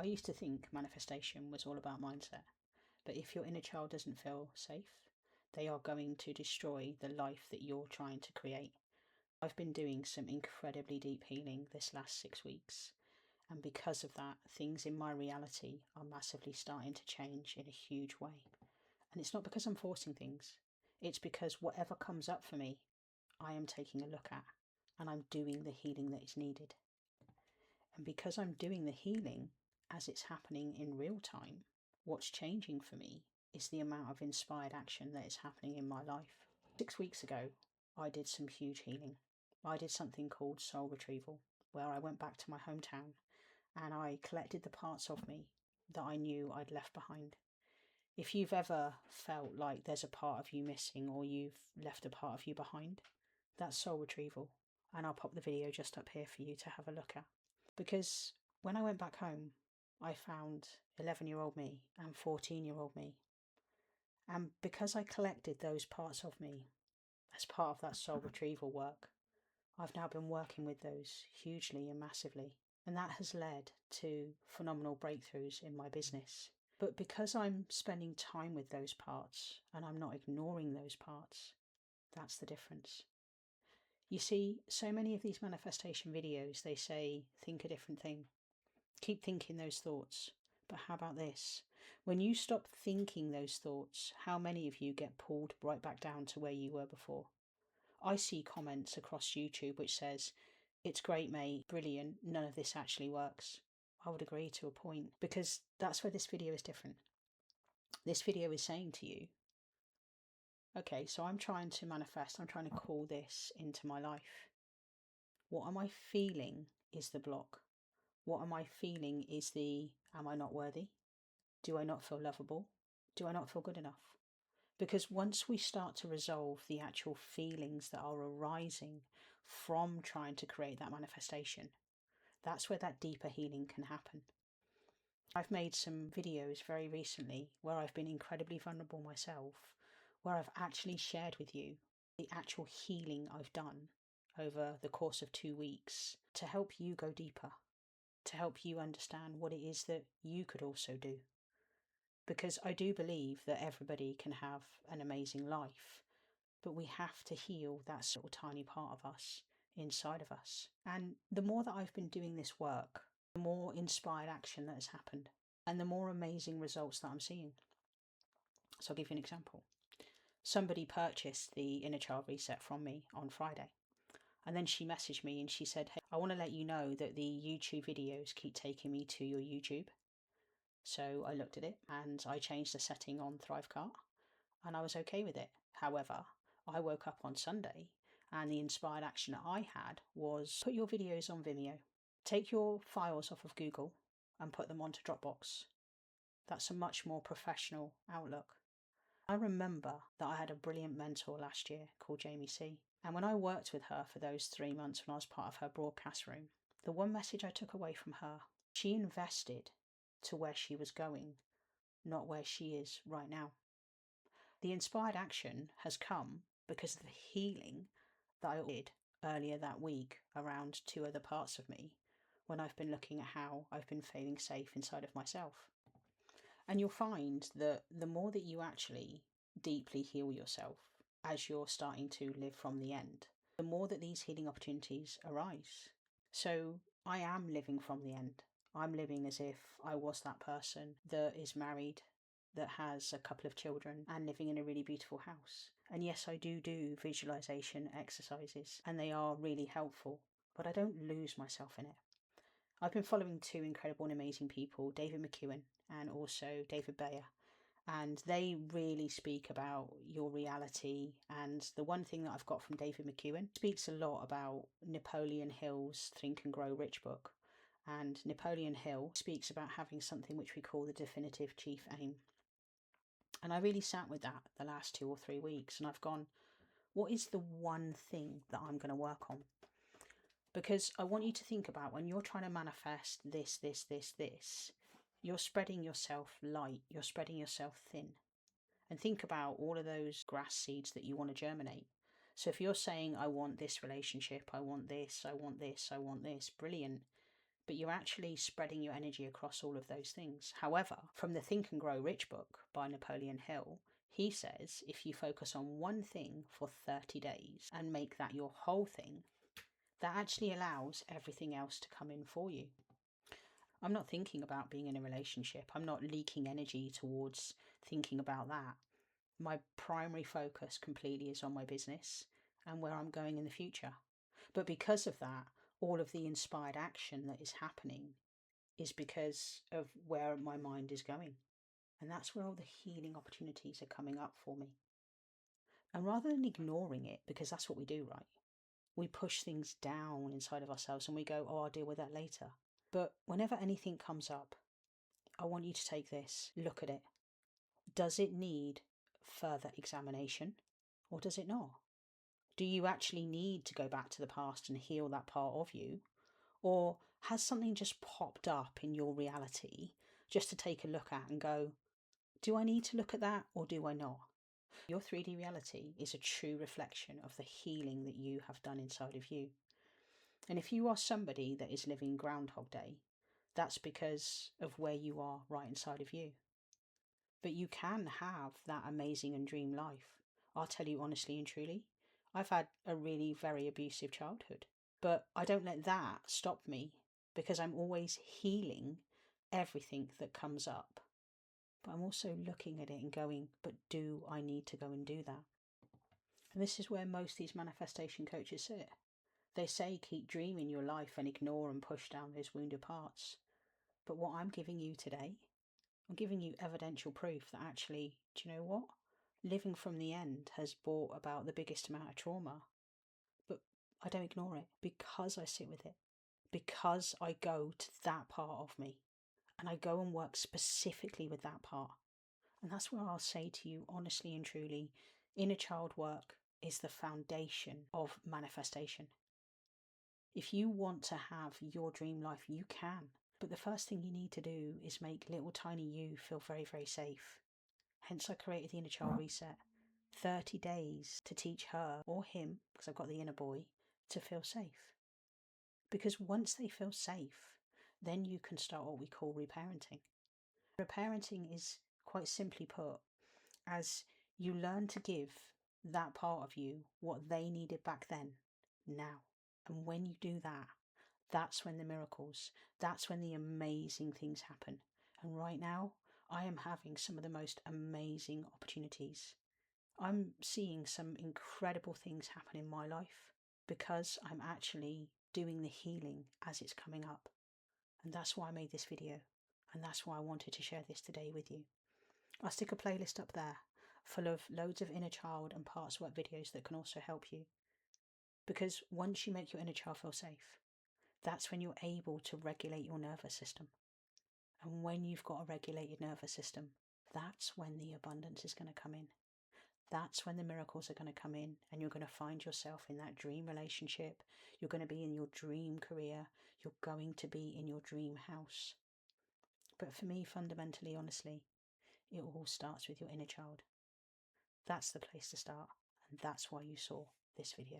I used to think manifestation was all about mindset, but if your inner child doesn't feel safe, they are going to destroy the life that you're trying to create. I've been doing some incredibly deep healing this last 6 weeks, and because of that, things in my reality are massively starting to change in a huge way. And it's not because I'm forcing things, it's because whatever comes up for me, I am taking a look at, and I'm doing the healing that is needed. And because I'm doing the healing as it's happening in real time, what's changing for me is the amount of inspired action that is happening in my life. 6 weeks ago, I did some huge healing. I did something called soul retrieval, where I went back to my hometown and I collected the parts of me that I knew I'd left behind. If you've ever felt like there's a part of you missing or you've left a part of you behind, that's soul retrieval. And I'll pop the video just up here for you to have a look at. Because when I went back home, I found 11-year-old me and 14-year-old me. And because I collected those parts of me as part of that soul retrieval work, I've now been working with those hugely and massively. And that has led to phenomenal breakthroughs in my business. But because I'm spending time with those parts and I'm not ignoring those parts, that's the difference. You see, so many of these manifestation videos, they say, think a different thing. Keep thinking those thoughts. But how about this? When you stop thinking those thoughts, how many of you get pulled right back down to where you were before? I see comments across YouTube which says, it's great, mate, brilliant, none of this actually works. I would agree to a point, because that's where this video is different. This video is saying to you, okay, so I'm trying to manifest, I'm trying to call this into my life. What am I feeling is the block? What am I feeling is am I not worthy? Do I not feel lovable? Do I not feel good enough? Because once we start to resolve the actual feelings that are arising from trying to create that manifestation, that's where that deeper healing can happen. I've made some videos very recently where I've been incredibly vulnerable myself, where I've actually shared with you the actual healing I've done over the course of 2 weeks to help you go deeper, to help you understand what it is that you could also do. Because I do believe that everybody can have an amazing life, but we have to heal that sort of tiny part of us inside of us. And the more that I've been doing this work, the more inspired action that has happened and the more amazing results that I'm seeing. So I'll give you an example. Somebody purchased the Inner Child Reset from me on Friday. And then she messaged me and she said, hey, I want to let you know that the YouTube videos keep taking me to your YouTube. So I looked at it and I changed the setting on Thrivecart and I was okay with it. However, I woke up on Sunday and the inspired action that I had was put your videos on Vimeo. Take your files off of Google and put them onto Dropbox. That's a much more professional outlook. I remember that I had a brilliant mentor last year called Jamie C. And when I worked with her for those 3 months when I was part of her broadcast room, the one message I took away from her, she invested to where she was going, not where she is right now. The inspired action has come because of the healing that I did earlier that week around 2 other parts of me when I've been looking at how I've been feeling safe inside of myself. And you'll find that the more that you actually deeply heal yourself as you're starting to live from the end, the more that these healing opportunities arise. So I am living from the end. I'm living as if I was that person that is married, that has a couple of children and living in a really beautiful house. And yes, I do visualization exercises and they are really helpful, but I don't lose myself in it. I've been following 2 incredible and amazing people, David McEwen and also David Bayer, and they really speak about your reality. And the one thing that I've got from David McEwen speaks a lot about Napoleon Hill's Think and Grow Rich book. And Napoleon Hill speaks about having something which we call the definitive chief aim. And I really sat with that the last 2 or 3 weeks and I've gone, what is the one thing that I'm going to work on? Because I want you to think about when you're trying to manifest this, you're spreading yourself light, you're spreading yourself thin. And think about all of those grass seeds that you want to germinate. So if you're saying, I want this relationship, I want this, I want this, I want this, brilliant. but you're actually spreading your energy across all of those things. However, from the Think and Grow Rich book by Napoleon Hill, he says if you focus on one thing for 30 days and make that your whole thing, that actually allows everything else to come in for you. I'm not thinking about being in a relationship. I'm not leaking energy towards thinking about that. My primary focus completely is on my business and where I'm going in the future. But because of that, all of the inspired action that is happening is because of where my mind is going. And that's where all the healing opportunities are coming up for me. And rather than ignoring it, because that's what we do, right? We push things down inside of ourselves and we go, oh, I'll deal with that later. But whenever anything comes up, I want you to take this, look at it. Does it need further examination or does it not? Do you actually need to go back to the past and heal that part of you? Or has something just popped up in your reality just to take a look at and go, do I need to look at that or do I not? Your 3D reality is a true reflection of the healing that you have done inside of you. And if you are somebody that is living Groundhog Day, that's because of where you are right inside of you. But you can have that amazing and dream life. I'll tell you honestly and truly, I've had a really very abusive childhood, but I don't let that stop me because I'm always healing everything that comes up. But I'm also looking at it and going, but do I need to go and do that? And this is where most of these manifestation coaches sit. They say keep dreaming your life and ignore and push down those wounded parts. But what I'm giving you today, I'm giving you evidential proof that actually, do you know what? Living from the end has brought about the biggest amount of trauma. But I don't ignore it because I sit with it. Because I go to that part of me and I go and work specifically with that part. And that's where I'll say to you honestly and truly, inner child work is the foundation of manifestation. If you want to have your dream life, you can. But the first thing you need to do is make little tiny you feel very, very safe. Hence I created the Inner Child Reset. 30 days to teach her or him, because I've got the inner boy, to feel safe. Because once they feel safe, then you can start what we call reparenting. Reparenting is quite simply put as you learn to give that part of you what they needed back then, now. And when you do that, that's when the miracles, that's when the amazing things happen. And right now, I am having some of the most amazing opportunities. I'm seeing some incredible things happen in my life because I'm actually doing the healing as it's coming up. And that's why I made this video. And that's why I wanted to share this today with you. I'll stick a playlist up there full of loads of inner child and parts work videos that can also help you. Because once you make your inner child feel safe, that's when you're able to regulate your nervous system. And when you've got a regulated nervous system, that's when the abundance is going to come in. That's when the miracles are going to come in and you're going to find yourself in that dream relationship. You're going to be in your dream career. You're going to be in your dream house. But for me, fundamentally, honestly, it all starts with your inner child. That's the place to start. And that's why you saw this video.